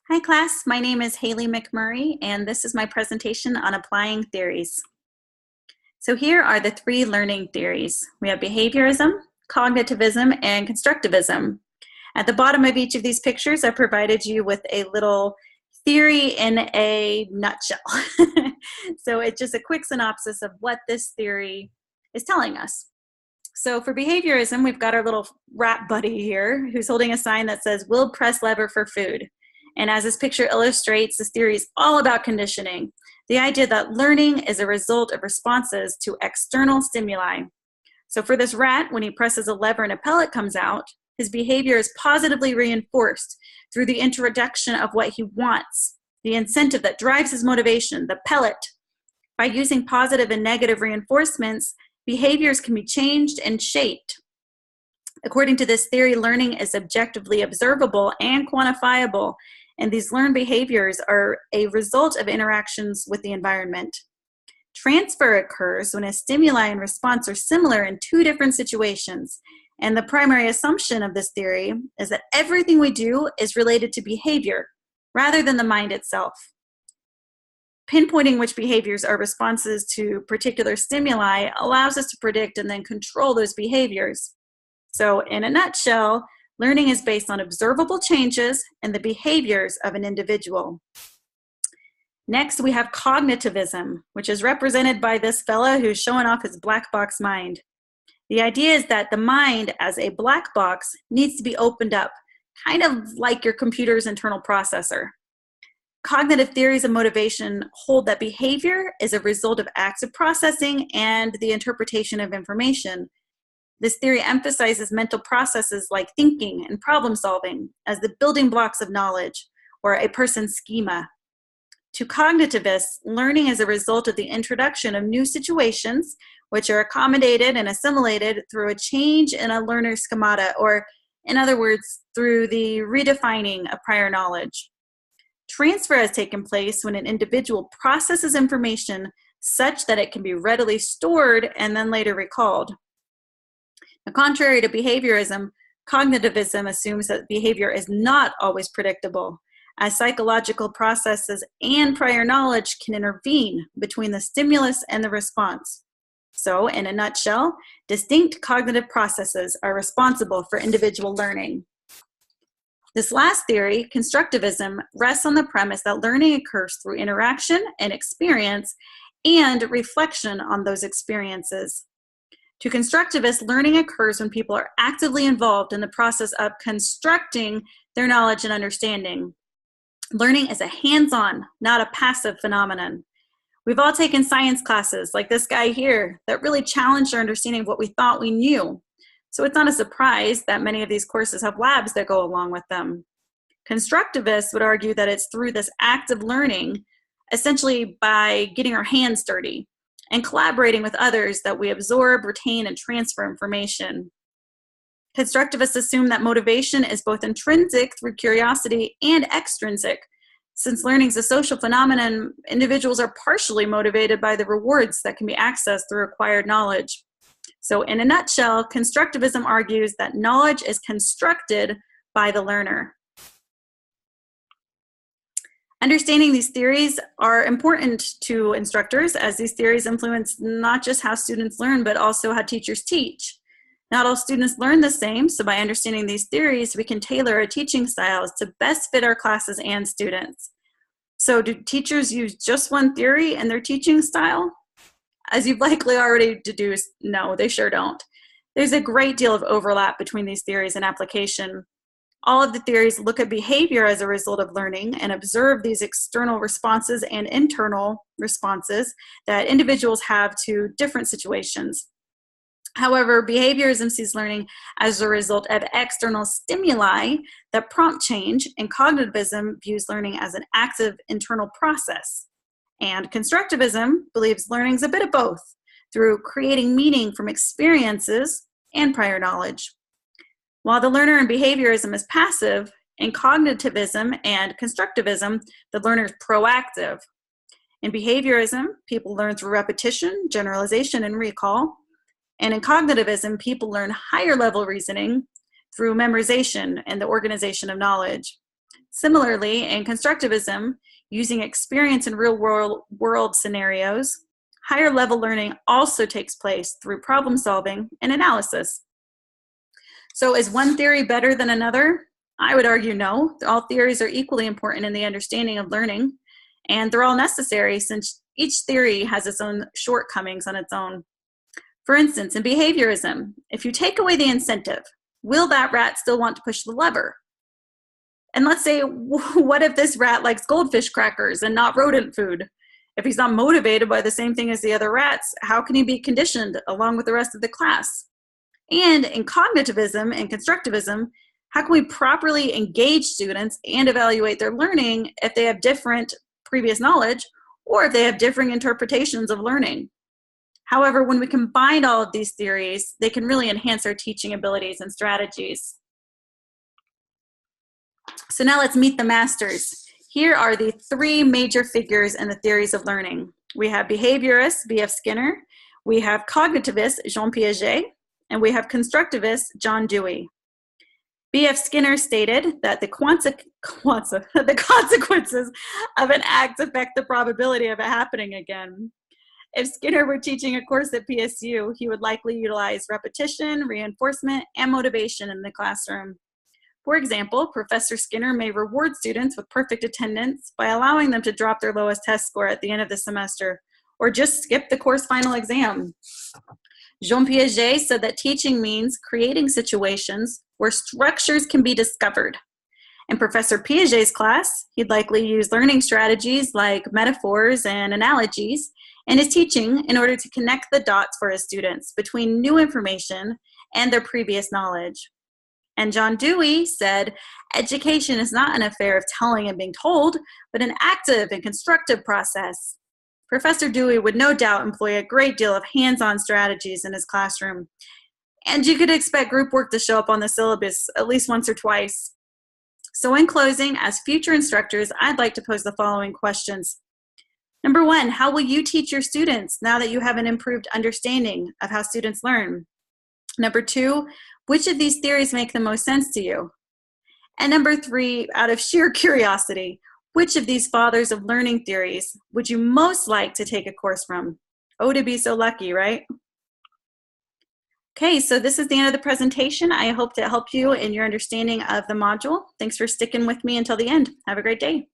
Hi class, my name is Haley McMurray and this is my presentation on applying theories. So here are the three learning theories. We have behaviorism, cognitivism, and constructivism. At the bottom of each of these pictures, I provided you with a little theory in a nutshell. So it's just a quick synopsis of what this theory is telling us. So for behaviorism, we've got our little rat buddy here who's holding a sign that says, "Will press lever for food." And as this picture illustrates, this theory is all about conditioning. The idea that learning is a result of responses to external stimuli. So for this rat, when he presses a lever and a pellet comes out, his behavior is positively reinforced through the introduction of what he wants, the incentive that drives his motivation, the pellet. By using positive and negative reinforcements, behaviors can be changed and shaped. According to this theory, learning is objectively observable and quantifiable, and these learned behaviors are a result of interactions with the environment. Transfer occurs when a stimuli and response are similar in two different situations, and the primary assumption of this theory is that everything we do is related to behavior rather than the mind itself. Pinpointing which behaviors are responses to particular stimuli allows us to predict and then control those behaviors. So in a nutshell, learning is based on observable changes in the behaviors of an individual. Next, we have cognitivism, which is represented by this fella who's showing off his black box mind. The idea is that the mind as a black box needs to be opened up, kind of like your computer's internal processor. Cognitive theories of motivation hold that behavior is a result of active processing and the interpretation of information. This theory emphasizes mental processes like thinking and problem solving as the building blocks of knowledge, or a person's schema. To cognitivists, learning is a result of the introduction of new situations, which are accommodated and assimilated through a change in a learner's schemata, or in other words, through the redefining of prior knowledge. Transfer has taken place when an individual processes information such that it can be readily stored and then later recalled. Now, contrary to behaviorism, cognitivism assumes that behavior is not always predictable, as psychological processes and prior knowledge can intervene between the stimulus and the response. So, in a nutshell, distinct cognitive processes are responsible for individual learning. This last theory, constructivism, rests on the premise that learning occurs through interaction and experience and reflection on those experiences. To constructivists, learning occurs when people are actively involved in the process of constructing their knowledge and understanding. Learning is a hands-on, not a passive phenomenon. We've all taken science classes, like this guy here, that really challenged our understanding of what we thought we knew. So it's not a surprise that many of these courses have labs that go along with them. Constructivists would argue that it's through this act of learning, essentially by getting our hands dirty and collaborating with others, that we absorb, retain, and transfer information. Constructivists assume that motivation is both intrinsic through curiosity and extrinsic. Since learning is a social phenomenon, individuals are partially motivated by the rewards that can be accessed through acquired knowledge. So in a nutshell, constructivism argues that knowledge is constructed by the learner. Understanding these theories are important to instructors, as these theories influence not just how students learn, but also how teachers teach. Not all students learn the same, so by understanding these theories, we can tailor our teaching styles to best fit our classes and students. So do teachers use just one theory in their teaching style? As you've likely already deduced, no, they sure don't. There's a great deal of overlap between these theories and application. All of the theories look at behavior as a result of learning and observe these external responses and internal responses that individuals have to different situations. However, behaviorism sees learning as a result of external stimuli that prompt change, and cognitivism views learning as an active internal process. And constructivism believes learning is a bit of both, through creating meaning from experiences and prior knowledge. While the learner in behaviorism is passive, in cognitivism and constructivism, the learner is proactive. In behaviorism, people learn through repetition, generalization, and recall. And in cognitivism, people learn higher level reasoning through memorization and the organization of knowledge. Similarly, in constructivism, using experience in real world scenarios, higher level learning also takes place through problem solving and analysis. So is one theory better than another? I would argue no. All theories are equally important in the understanding of learning, and they're all necessary since each theory has its own shortcomings on its own. For instance, in behaviorism, if you take away the incentive, will that rat still want to push the lever? And let's say, what if this rat likes goldfish crackers and not rodent food? If he's not motivated by the same thing as the other rats, how can he be conditioned along with the rest of the class? And in cognitivism and constructivism, how can we properly engage students and evaluate their learning if they have different previous knowledge or if they have differing interpretations of learning? However, when we combine all of these theories, they can really enhance our teaching abilities and strategies. So now let's meet the masters. Here are the three major figures in the theories of learning. We have behaviorist, B.F. Skinner, we have cognitivist, Jean Piaget, and we have constructivist, John Dewey. B.F. Skinner stated that the consequences of an act affect the probability of it happening again. If Skinner were teaching a course at PSU, he would likely utilize repetition, reinforcement, and motivation in the classroom. For example, Professor Skinner may reward students with perfect attendance by allowing them to drop their lowest test score at the end of the semester, or just skip the course final exam. Jean Piaget said that teaching means creating situations where structures can be discovered. In Professor Piaget's class, he'd likely use learning strategies like metaphors and analogies in his teaching in order to connect the dots for his students between new information and their previous knowledge. And John Dewey said, education is not an affair of telling and being told, but an active and constructive process. Professor Dewey would no doubt employ a great deal of hands-on strategies in his classroom. And you could expect group work to show up on the syllabus at least once or twice. So in closing, as future instructors, I'd like to pose the following questions. Number one, how will you teach your students now that you have an improved understanding of how students learn? Number two, which of these theories make the most sense to you? And number three, out of sheer curiosity, which of these fathers of learning theories would you most like to take a course from? Oh, to be so lucky, right? Okay, so this is the end of the presentation. I hope to help you in your understanding of the module. Thanks for sticking with me until the end. Have a great day.